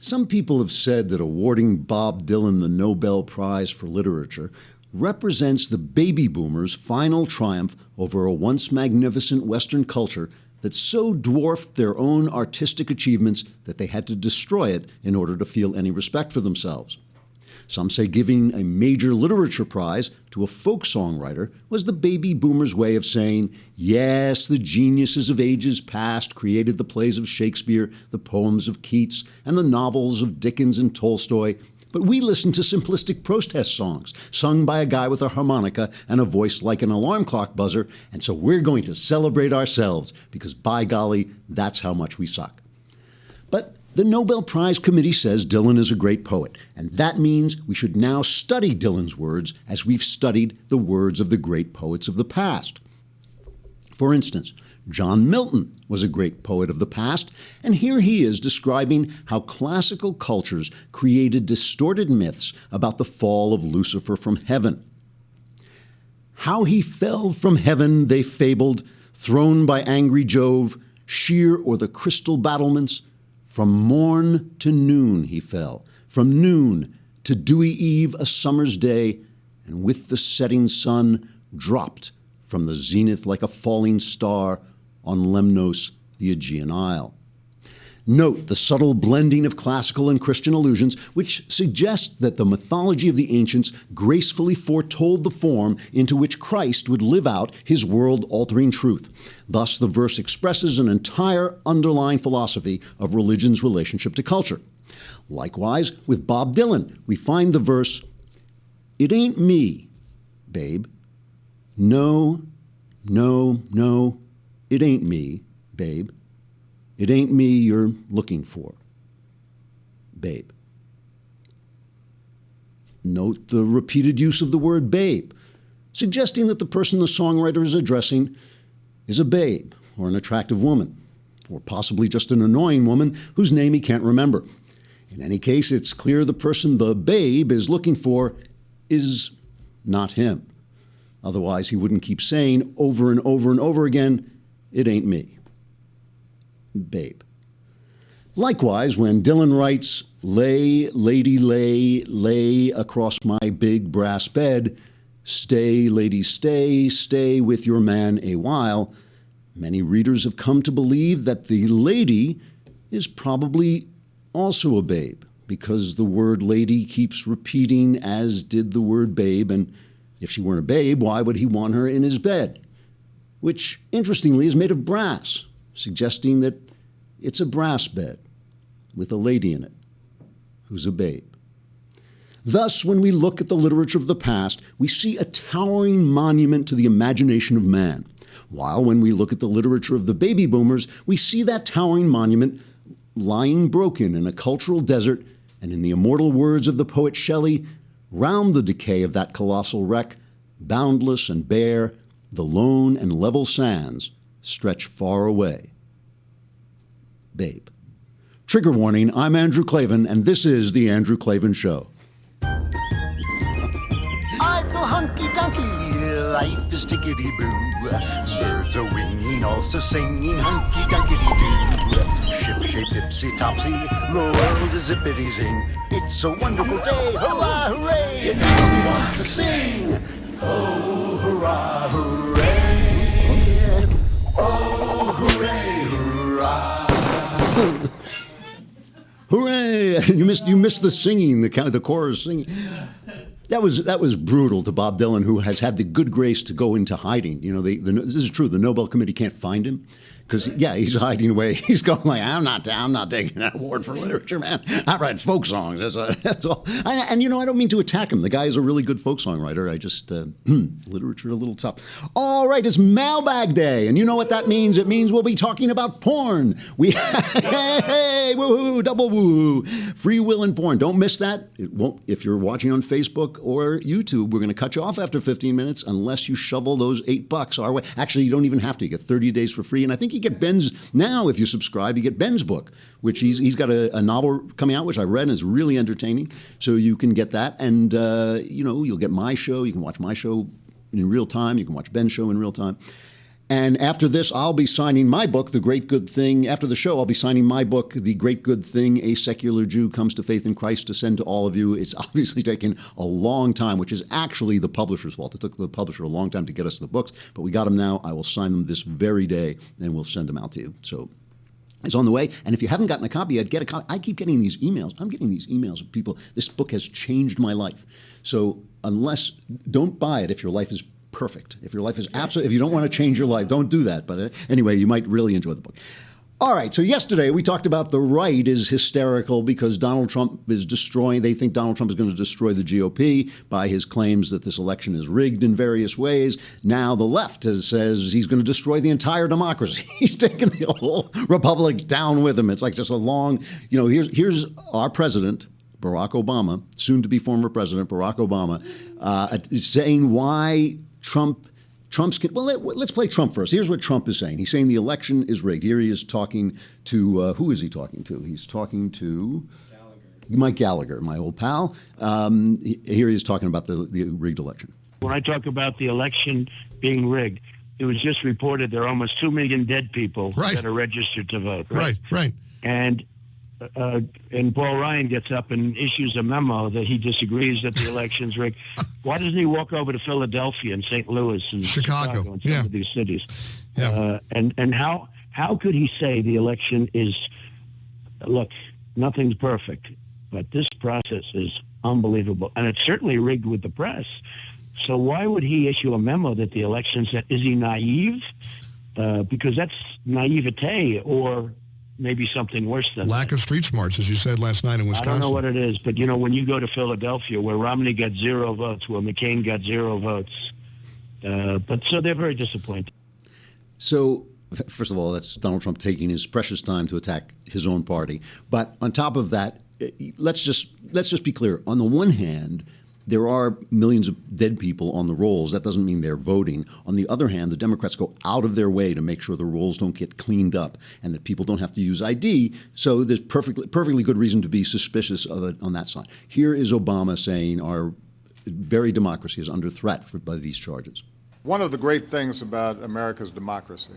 Some people have said that awarding Bob Dylan the Nobel Prize for Literature represents the baby boomers' final triumph over a once magnificent Western culture that so dwarfed their own artistic achievements that they had to destroy it in order to feel any respect for themselves. Some say giving a major literature prize to a folk songwriter was the baby boomers' way of saying, yes, the geniuses of ages past created the plays of Shakespeare, the poems of Keats, and the novels of Dickens and Tolstoy, but we listen to simplistic protest songs sung by a guy with a harmonica and a voice like an alarm clock buzzer, and so we're going to celebrate ourselves because, by golly, that's how much we suck. But the Nobel Prize Committee says Dylan is a great poet, and that means we should now study Dylan's words as we've studied the words of the great poets of the past. For instance, John Milton was a great poet of the past, and here he is describing how classical cultures created distorted myths about the fall of Lucifer from heaven. How he fell from heaven, they fabled, thrown by angry Jove, sheer o'er the crystal battlements. From morn to noon he fell, from noon to dewy eve a summer's day, and with the setting sun dropped from the zenith like a falling star on Lemnos, the Aegean Isle. Note the subtle blending of classical and Christian allusions, which suggest that the mythology of the ancients gracefully foretold the form into which Christ would live out his world-altering truth. Thus, the verse expresses an entire underlying philosophy of religion's relationship to culture. Likewise, with Bob Dylan, we find the verse, "It ain't me, babe. No, no, no, it ain't me, babe. It ain't me you're looking for, babe." Note the repeated use of the word babe, suggesting that the person the songwriter is addressing is a babe or an attractive woman, or possibly just an annoying woman whose name he can't remember. In any case, it's clear the person the babe is looking for is not him. Otherwise, he wouldn't keep saying over and over and over again, "It ain't me, babe." Likewise, when Dylan writes, "Lay, lady, lay across my big brass bed, stay, lady, stay with your man a while," many readers have come to believe that the lady is probably also a babe, because the word lady keeps repeating, as did the word babe, and if she weren't a babe, why would he want her in his bed? Which, interestingly, is made of brass, suggesting that it's a brass bed with a lady in it who's a babe. Thus, when we look at the literature of the past, we see a towering monument to the imagination of man, while when we look at the literature of the baby boomers, we see that towering monument lying broken in a cultural desert, and in the immortal words of the poet Shelley, round the decay of that colossal wreck, boundless and bare, the lone and level sands stretch far away. Babe. Trigger warning, I'm Andrew Klavan, and this is The Andrew Klavan Show. I feel hunky-dunky, life is tickety-boo. Birds are winging, also singing hunky-dunky-doo. Ship-shaped, ipsy-topsy, the world is zippity-zing. It's a wonderful day, hurrah, hooray! It makes me want to sing. Oh, hurrah, hooray! Oh, hooray, hurrah! Hooray! You missed the singing, the chorus singing. That was brutal to Bob Dylan, who has had the good grace to go into hiding. You know, this is true. The Nobel Committee can't find him because, yeah, he's hiding away. He's going like, I'm not taking that award for literature, man. I write folk songs. That's all. And you know, I don't mean to attack him. The guy is a really good folk songwriter. I just literature a little tough. All right, it's Mailbag Day, and you know what that means? It means we'll be talking about porn. Hey, woo-hoo, double woo, free will and porn. Don't miss that. It won't if you're watching on Facebook or YouTube. We're going to cut you off after 15 minutes unless you shovel those $8 our way. Actually, you don't even have to. You get 30 days for free, and I think you get Ben's now. If you subscribe, you get Ben's book, which he's got a novel coming out, which I read and is really entertaining. So you can get that, and you know, you'll get my show. You can watch my show in real time. You can watch Ben's show in real time. And after this, I'll be signing my book, The Great Good Thing. After the show, I'll be signing my book, The Great Good Thing, A Secular Jew Comes to Faith in Christ, to send to all of you. It's obviously taken a long time, which is actually the publisher's fault. It took the publisher a long time to get us the books, but we got them now. I will sign them this very day, and we'll send them out to you. So it's on the way. And if you haven't gotten a copy yet, get a copy. I keep getting these emails. I'm getting these emails of people. This book has changed my life. So don't buy it if your life is perfect. If your life is absolute, if you don't want to change your life, don't do that. But anyway, you might really enjoy the book. All right. So yesterday we talked about the right is hysterical because Donald Trump is they think Donald Trump is going to destroy the GOP by his claims that this election is rigged in various ways. Now the left says he's going to destroy the entire democracy. He's taking the whole republic down with him. It's like just a long, here's our president, Barack Obama, soon to be former president Barack Obama, saying why let's play Trump first. Here's what Trump is saying. He's saying the election is rigged. Here he is talking to, who is he talking to? He's talking to Mike Gallagher, my old pal. Here he is talking about the rigged election. When I talk about the election being rigged, it was just reported there are almost 2 million dead people that are registered to vote. Right. And Paul Ryan gets up and issues a memo that he disagrees that the election's rigged. Why doesn't he walk over to Philadelphia and St. Louis and Chicago and some of these cities? Yeah. And how could he say the election is, look, nothing's perfect, but this process is unbelievable. And it's certainly rigged with the press. So why would he issue a memo that the election's, is he naive? Because that's naivete or maybe something worse than lack of street smarts, as you said last night in Wisconsin. I don't know what it is, but when you go to Philadelphia, where Romney got 0 votes, where McCain got 0 votes, so they're very disappointed. So, first of all, that's Donald Trump taking his precious time to attack his own party. But on top of that, let's just be clear. On the one hand, there are millions of dead people on the rolls. That doesn't mean they're voting. On the other hand, the Democrats go out of their way to make sure the rolls don't get cleaned up and that people don't have to use ID. So there's perfectly good reason to be suspicious of it on that side. Here is Obama saying our very democracy is under threat by these charges. One of the great things about America's democracy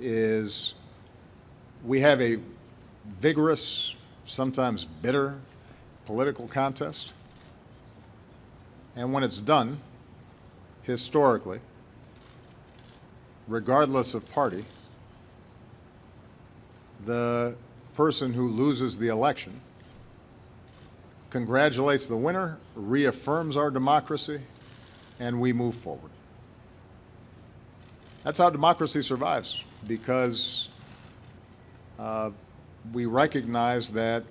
is we have a vigorous, sometimes bitter political contest. And when it's done, historically, regardless of party, the person who loses the election congratulates the winner, reaffirms our democracy, and we move forward. That's how democracy survives, because we recognize that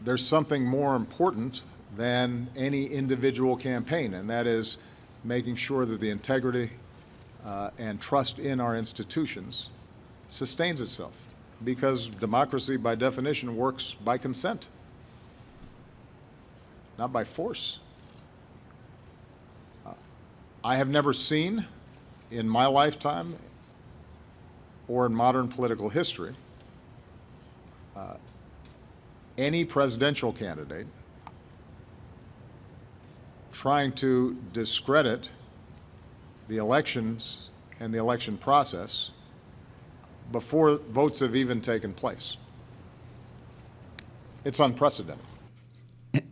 there's something more important than any individual campaign, and that is making sure that the integrity and trust in our institutions sustains itself, because democracy by definition works by consent, not by force. I have never seen in my lifetime or in modern political history any presidential candidate trying to discredit the elections and the election process before votes have even taken place. It's unprecedented.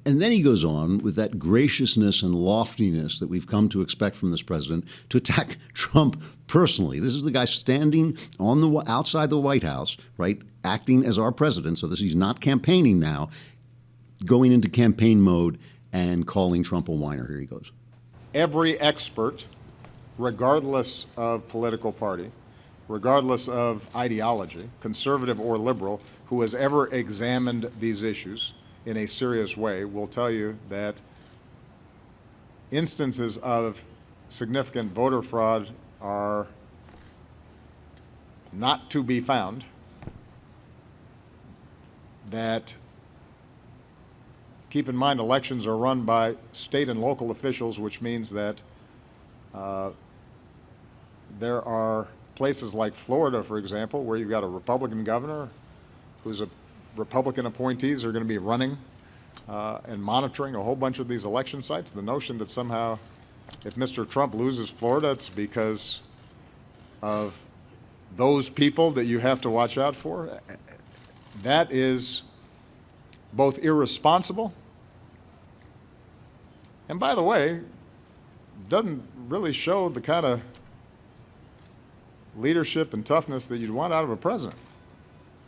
And then he goes on with that graciousness and loftiness that we've come to expect from this president to attack Trump personally. This is the guy standing on outside the White House, right, acting as our president. So he's not campaigning now, going into campaign mode and calling Trump a whiner. Here he goes. Every expert, regardless of political party, regardless of ideology, conservative or liberal, who has ever examined these issues in a serious way will tell you that instances of significant voter fraud are not to be found, that keep in mind, elections are run by state and local officials, which means that there are places like Florida, for example, where you've got a Republican governor who's a Republican appointees are going to be running and monitoring a whole bunch of these election sites. The notion that somehow if Mr. Trump loses Florida, it's because of those people that you have to watch out for, that is both irresponsible and, by the way, doesn't really show the kind of leadership and toughness that you'd want out of a president.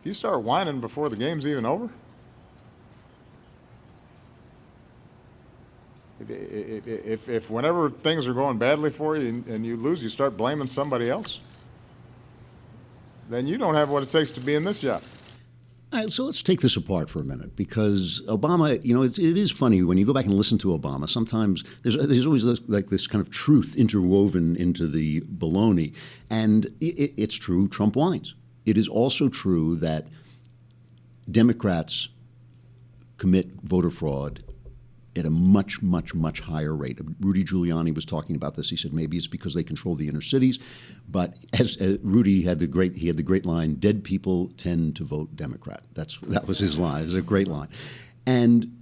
If you start whining before the game's even over, if whenever things are going badly for you and you lose, you start blaming somebody else, then you don't have what it takes to be in this job. All right, so let's take this apart for a minute, because Obama, you know, it is funny when you go back and listen to Obama. Sometimes there's always this kind of truth interwoven into the baloney, and it's true. Trump whines. It is also true that Democrats commit voter fraud at a much, much, much higher rate. Rudy Giuliani was talking about this. He said maybe it's because they control the inner cities, but as Rudy had the great line, "Dead people tend to vote Democrat." That was his line. It's a great line, and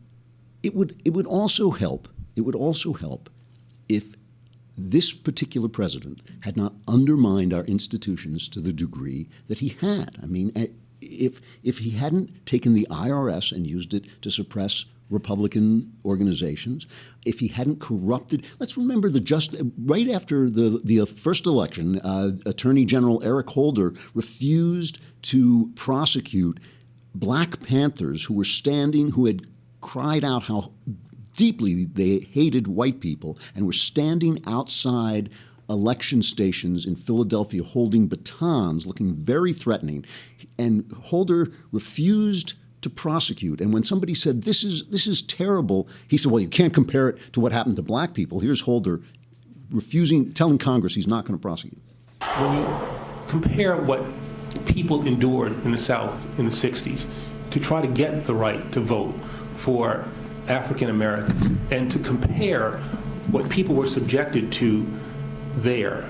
it would also help. It would also help if this particular president had not undermined our institutions to the degree that he had. I mean, if he hadn't taken the IRS and used it to suppress Republican organizations, if he hadn't corrupted, let's remember right after the first election, Attorney General Eric Holder refused to prosecute Black Panthers who had cried out how deeply they hated white people and were standing outside election stations in Philadelphia holding batons, looking very threatening. And Holder refused to prosecute. And when somebody said, this is terrible, he said, well, you can't compare it to what happened to black people. Here's Holder telling Congress he's not going to prosecute. When you compare what people endured in the South in the 60s to try to get the right to vote for African Americans, and to compare what people were subjected to there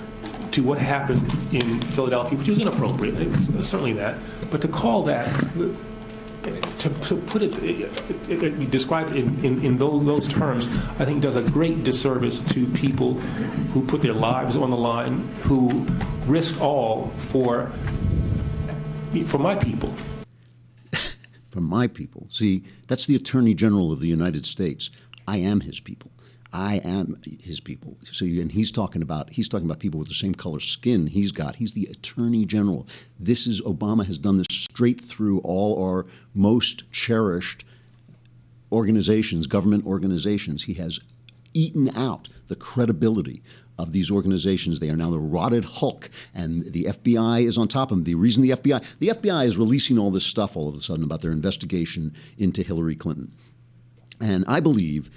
to what happened in Philadelphia, which was inappropriate, it's certainly that, but to call that, to put it, describe it in those terms, I think does a great disservice to people who put their lives on the line, who risked all for my people. For my people. See, that's the Attorney General of the United States. I am his people. I am his people. So, and he's talking about people with the same color skin he's got. He's the Attorney General. Obama has done this straight through all our most cherished organizations, government organizations. He has eaten out the credibility of these organizations. They are now the rotted hulk, and the FBI is on top of them. The reason the FBI is releasing all this stuff all of a sudden about their investigation into Hillary Clinton. And I believe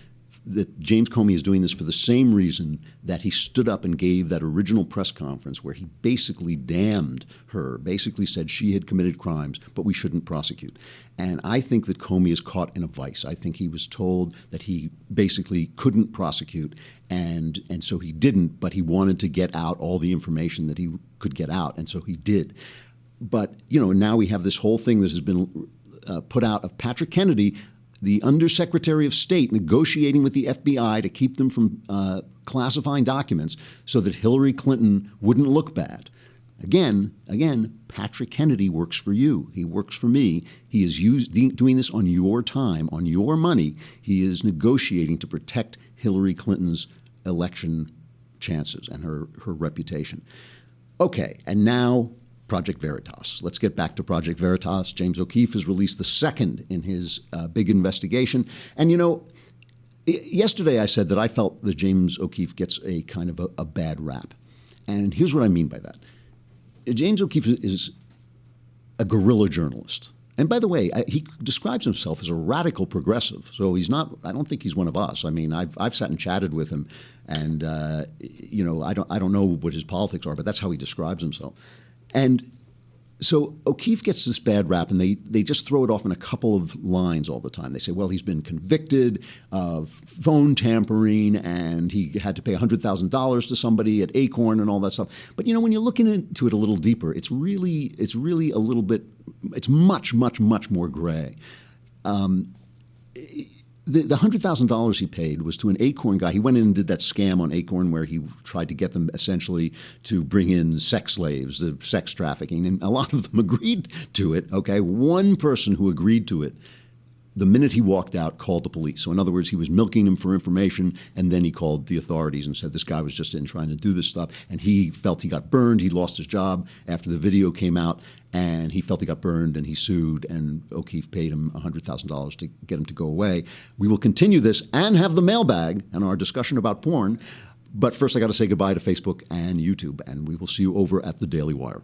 that James Comey is doing this for the same reason that he stood up and gave that original press conference where he basically damned her, basically said she had committed crimes, but we shouldn't prosecute. And I think that Comey is caught in a vice. I think he was told that he basically couldn't prosecute, and so he didn't, but he wanted to get out all the information that he could get out, and so he did. But, now we have this whole thing that has been put out of Patrick Kennedy, the Undersecretary of State, negotiating with the FBI to keep them from classifying documents so that Hillary Clinton wouldn't look bad. Again, Patrick Kennedy works for you. He works for me. He is doing this on your time, on your money. He is negotiating to protect Hillary Clinton's election chances and her reputation. Okay, and now Project Veritas. Let's get back to Project Veritas. James O'Keefe has released the second in his big investigation. And, yesterday I said that I felt that James O'Keefe gets a kind of a bad rap. And here's what I mean by that. James O'Keefe is a guerrilla journalist. And by the way, he describes himself as a radical progressive. So he's not, I don't think he's one of us. I mean, I've sat and chatted with him, and, I don't know what his politics are, but that's how he describes himself. And so O'Keefe gets this bad rap, and they just throw it off in a couple of lines all the time. They say, well, he's been convicted of phone tampering, and he had to pay $100,000 to somebody at Acorn and all that stuff. But, when you're looking into it a little deeper, it's really a little bit, it's much, much, much more gray. The $100,000 he paid was to an Acorn guy. He went in and did that scam on Acorn where he tried to get them essentially to bring in sex slaves, the sex trafficking, and a lot of them agreed to it. Okay, one person who agreed to it, the minute he walked out, called the police. So in other words, he was milking them for information, and then he called the authorities and said this guy was just in trying to do this stuff, and he felt he got burned. He lost his job after the video came out, and he felt he got burned, and he sued, and O'Keefe paid him $100,000 to get him to go away. We will continue this and have the mailbag and our discussion about porn. But first, I got to say goodbye to Facebook and YouTube, and we will see you over at the Daily Wire.